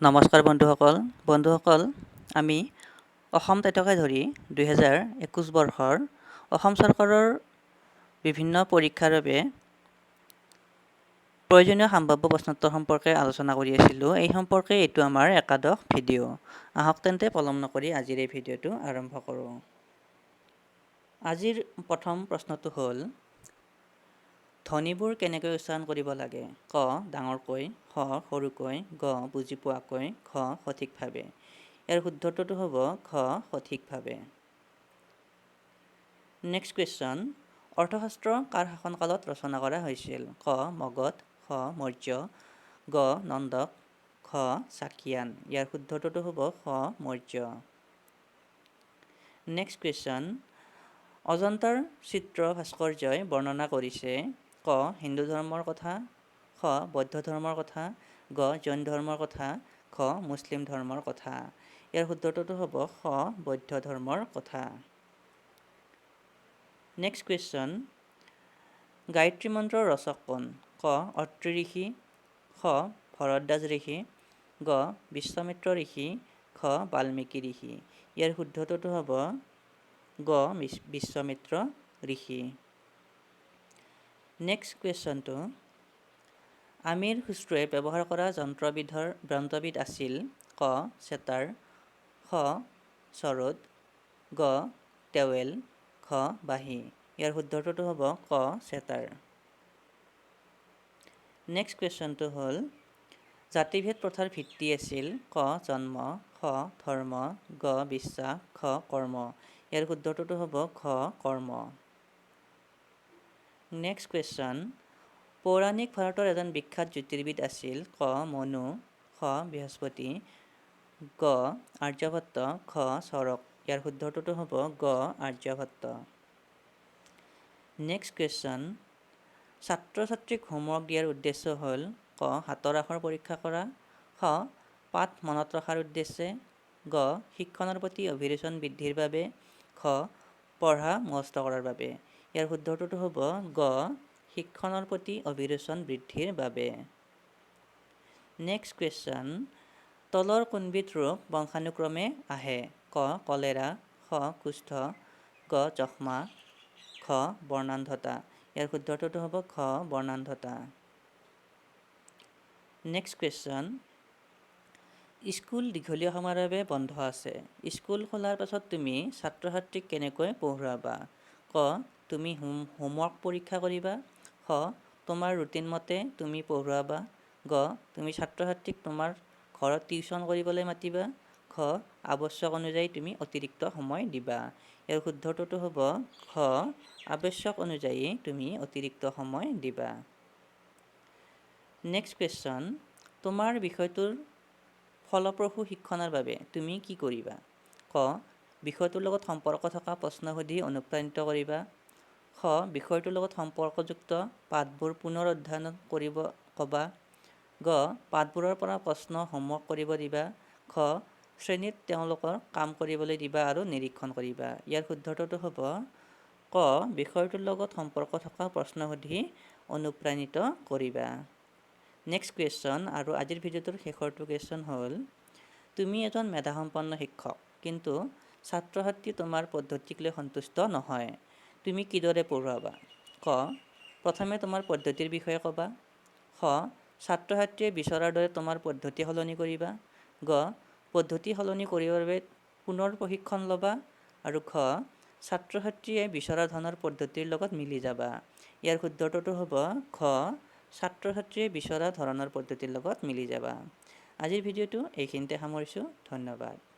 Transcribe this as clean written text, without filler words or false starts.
নমস্কাৰ বন্ধুসকল আমি অসম টেটকে ধৰি 2021 বৰ্ষৰ অসম চৰকাৰৰ বিভিন্ন পৰীক্ষাৰ বাবে প্ৰয়োজনীয় সম্ভাৱ্য প্ৰশ্নোত্তৰ সম্পৰ্কে আলোচনা কৰি আছিলোঁ। এই সম্পৰ্কে এইটো আমাৰ একাদশ ভিডিঅ'। আহক তেন্তে পলম নকৰি আজিৰ এই ভিডিঅ'টো আৰম্ভ কৰোঁ। আজিৰ প্ৰথম প্ৰশ্নটো হ'ল ধ্বনিবোৰ কেনেকৈ উচ্চাৰণ কৰিব লাগে? ক ডাঙৰকৈ, খ সৰুকৈ, গ বুজি পোৱাকৈ, খ সঠিকভাৱে। ইয়াৰ শুদ্ধটোতো হ'ব খ সঠিকভাৱে। নেক্সট কুৱেশ্যন, অৰ্থশাস্ত্ৰ কাৰ শাসনকালত ৰচনা কৰা হৈছিল? ক মগধ, খ মৌৰ্য, গ নন্দক, খ চাকিয়ান। ইয়াৰ শুদ্ধটোতো হ'ব খ মৌৰ্য। নেক্সট কুৱেশ্যন, অজন্তাৰ চিত্ৰ ভাস্কৰ্যই বৰ্ণনা কৰিছে? ক হিন্দু ধৰ্মৰ কথা, খ বৌদ্ধ ধৰ্মৰ কথা, গ জৈন ধৰ্মৰ কথা, খ মুছলিম ধৰ্মৰ কথা। ইয়াৰ শুদ্ধটোতো হ'ব খ বৌদ্ধ ধৰ্মৰ কথা। নেক্সট কুৱেশ্যন, গায়ত্ৰী মন্ত্ৰৰ ৰচক কোন? ক অত্ৰি ঋষি, খ ভৰদ্বাজ ঋষি, গ বিশ্বামিত্ৰ ঋষি, খ বাল্মীকি ঋষি। ইয়াৰ শুদ্ধটোতো হ'ব গ বিশ্বামিত্ৰ ঋষি। নেক্সট কুৱেশ্যনটো, আমিৰ খুশ্ৰুৱে ব্যৱহাৰ কৰা যন্ত্ৰবিধ আছিল? ক চেতাৰ, খ চৰোদ, গ টেৱেল, খ বাঁহী। ইয়াৰ শুদ্ধটোতো হ'ব ক চেতাৰ। নেক্সট কুৱেশ্যনটো হ'ল জাতিভেদ প্ৰথাৰ ভিত্তি আছিল? ক জন্ম, খ ধৰ্ম, গ বিশ্বাস, খ কৰ্ম। ইয়াৰ শুদ্ধটোতো হ'ব খ কৰ্ম। নেক্সট কুৱেশ্যন, পৌৰাণিক ভাৰতৰ এজন বিখ্যাত জ্যোতিৰ্বিদ আছিল? ক মনু, খ বৃহস্পতি, গ আৰ্যভট্ট, খ চৰক। ইয়াৰ শুদ্ধটোতো হ'ব গ আৰ্যভট্ট। নেক্সট কুৱেশ্যন, ছাত্ৰ ছাত্ৰীক হোমৱৰ্ক দিয়াৰ উদ্দেশ্য হ'ল? ক হাতৰ আখৰ পৰীক্ষা কৰা, খ পাঠ মনত ৰখাৰ উদ্দেশ্যে, গ শিক্ষণৰ প্ৰতি অভিৰুচন বৃদ্ধিৰ বাবে, খ পঢ়া মুখস্থ কৰাৰ বাবে। ইয়াৰ শুদ্ধটোতো হ'ব গ শিক্ষণৰ প্ৰতি অভিৰুচন বৃদ্ধিৰ বাবে। নেক্সট কুৱেশ্যন, তলৰ কোনবিধ ৰোগ বংশানুক্ৰমে আহে? ক কলেৰা, খ কুষ্ঠ, গ যক্ষ্মা, খ বৰ্ণান্ধতা। ইয়াৰ শুদ্ধটোতো হ'ব খ বৰ্ণান্ধতা। নেক্সট কুৱেশ্যন, স্কুল দীঘলীয়া সময়ৰ বাবে বন্ধ আছে। স্কুল খোলাৰ পাছত তুমি ছাত্ৰ ছাত্ৰীক কেনেকৈ পঢ়ুৱাবা? ক তুমি হোমৱৰ্ক পৰীক্ষা কৰিবা, খ তোমাৰ ৰুটিন মতে তুমি পঢ়ুৱাবা, গ তুমি ছাত্ৰ ছাত্ৰীক তোমাৰ ঘৰত টিউশ্যন কৰিবলৈ মাতিবা, খ আৱশ্যক অনুযায়ী তুমি অতিৰিক্ত সময় দিবা। ইয়াৰ শুদ্ধটোতো হ'ব খ আৱশ্যক অনুযায়ী তুমি অতিৰিক্ত সময় দিবা। নেক্সট কুৱেশ্যন, তোমাৰ বিষয়টোৰ ফলপ্ৰসূ শিক্ষণৰ বাবে তুমি কি কৰিবা? ক বিষয়টোৰ লগত সম্পৰ্ক থকা প্ৰশ্ন সুধি অনুপ্ৰাণিত কৰিবা, খ বিষয়টোৰ লগত সম্পৰ্কযুক্ত পাঠবোৰ পুনৰ অধ্যয়ন কৰিব ক'বা, গ পাঠবোৰৰ পৰা প্ৰশ্ন হোমৱৰ্ক কৰিব দিবা, খ শ্ৰেণীত তেওঁলোকৰ কাম কৰিবলৈ দিবা আৰু নিৰীক্ষণ কৰিবা। ইয়াৰ শুদ্ধটোতো হ'ব ক বিষয়টোৰ লগত সম্পৰ্ক থকা প্ৰশ্ন সুধি অনুপ্ৰাণিত কৰিবা। নেক্সট কুৱেশ্যন আৰু আজিৰ ভিডিঅ'টোৰ শেষৰটো কুৱেশ্যন হ'ল, তুমি এজন মেধাসম্পন্ন শিক্ষক, কিন্তু ছাত্ৰ ছাত্ৰী তোমাৰ পদ্ধতিক লৈ সন্তুষ্ট নহয়। তুমি কিদৰে পঢ়ুৱাবা? ক প্ৰথমে তোমাৰ পদ্ধতিৰ বিষয়ে ক'বা, খ ছাত্ৰ ছাত্ৰীয়ে বিচৰাৰ দৰে তোমাৰ পদ্ধতি সলনি কৰিবা, গ পদ্ধতি সলনি কৰিবৰ বাবে পুনৰ প্ৰশিক্ষণ ল'বা, আৰু খ ছাত্ৰ ছাত্ৰীয়ে বিচৰা ধৰণৰ পদ্ধতিৰ লগত মিলি যাবা। ইয়াৰ শুদ্ধটোতো হ'ব খ ছাত্ৰ ছাত্ৰীয়ে বিচৰা ধৰণৰ পদ্ধতিৰ লগত মিলি যাবা। আজিৰ ভিডিঅ'টো এইখিনিতে সামৰিছোঁ। ধন্যবাদ।